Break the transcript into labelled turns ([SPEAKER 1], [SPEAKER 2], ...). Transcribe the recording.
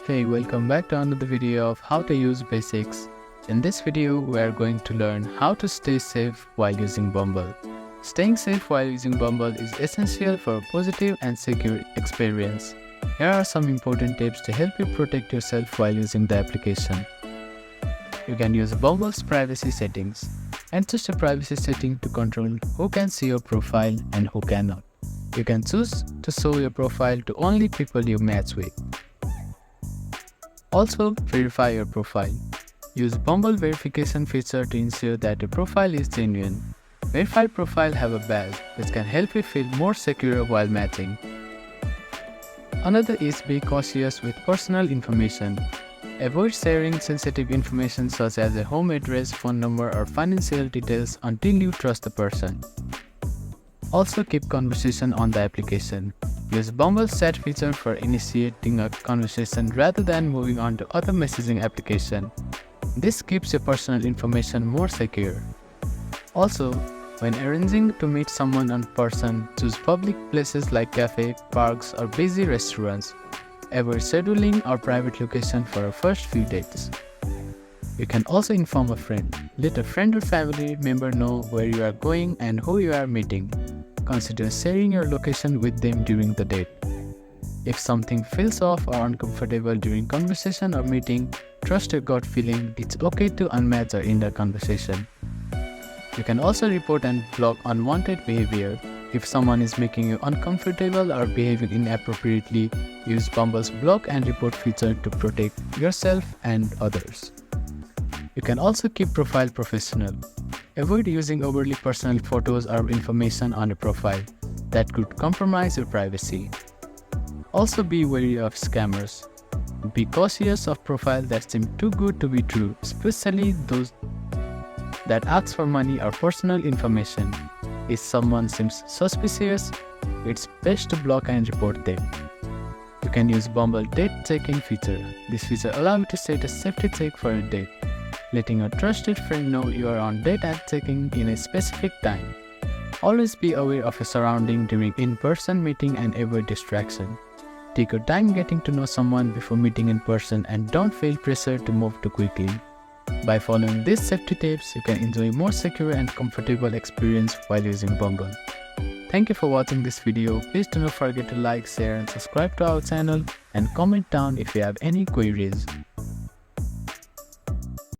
[SPEAKER 1] Hey, welcome back to another video of how to use basics. In this video, we are going to learn how to stay safe while using Bumble. Staying safe while using Bumble is essential for a positive and secure experience. Here are some important tips to help you protect yourself while using the application. You can use Bumble's privacy settings. Adjust a privacy setting to control who can see your profile and who cannot. You can choose to show your profile to only people you match with. Also, verify your profile. Use Bumble verification feature to ensure that your profile is genuine. Verified profile have a badge which can help you feel more secure while matching. Another is be cautious with personal information. Avoid sharing sensitive information such as a home address, phone number, or financial details until you trust the person. Also, keep conversation on the application. Use Bumble's chat feature for initiating a conversation rather than moving on to other messaging application. This keeps your personal information more secure. Also, when arranging to meet someone in person, choose public places like cafes, parks, or busy restaurants. Avoid scheduling or private location for your first few dates. You can also inform a friend. Let a friend or family member know where you are going and who you are meeting. Consider sharing your location with them during the date. If something feels off or uncomfortable during conversation or meeting, trust your gut feeling. It's okay to unmatch or end a conversation. You can also report and block unwanted behavior. If someone is making you uncomfortable or behaving inappropriately, use Bumble's block and report feature to protect yourself and others. You can also keep profile professional. Avoid using overly personal photos or information on a profile that could compromise your privacy. Also, be wary of scammers. Be cautious of profiles that seem too good to be true, especially those that ask for money or personal information. If someone seems suspicious, it's best to block and report them. You can use Bumble date checking feature. This feature allows you to set a safety check for a date, letting a trusted friend know you are on date and checking in a specific time. Always be aware of your surroundings during in-person meeting and avoid distraction. Take your time getting to know someone before meeting in person and don't feel pressure to move too quickly. By following these safety tips, you can enjoy a more secure and comfortable experience while using Bumble. Thank you for watching this video. Please do not forget to like, share and subscribe to our channel and comment down if you have any queries.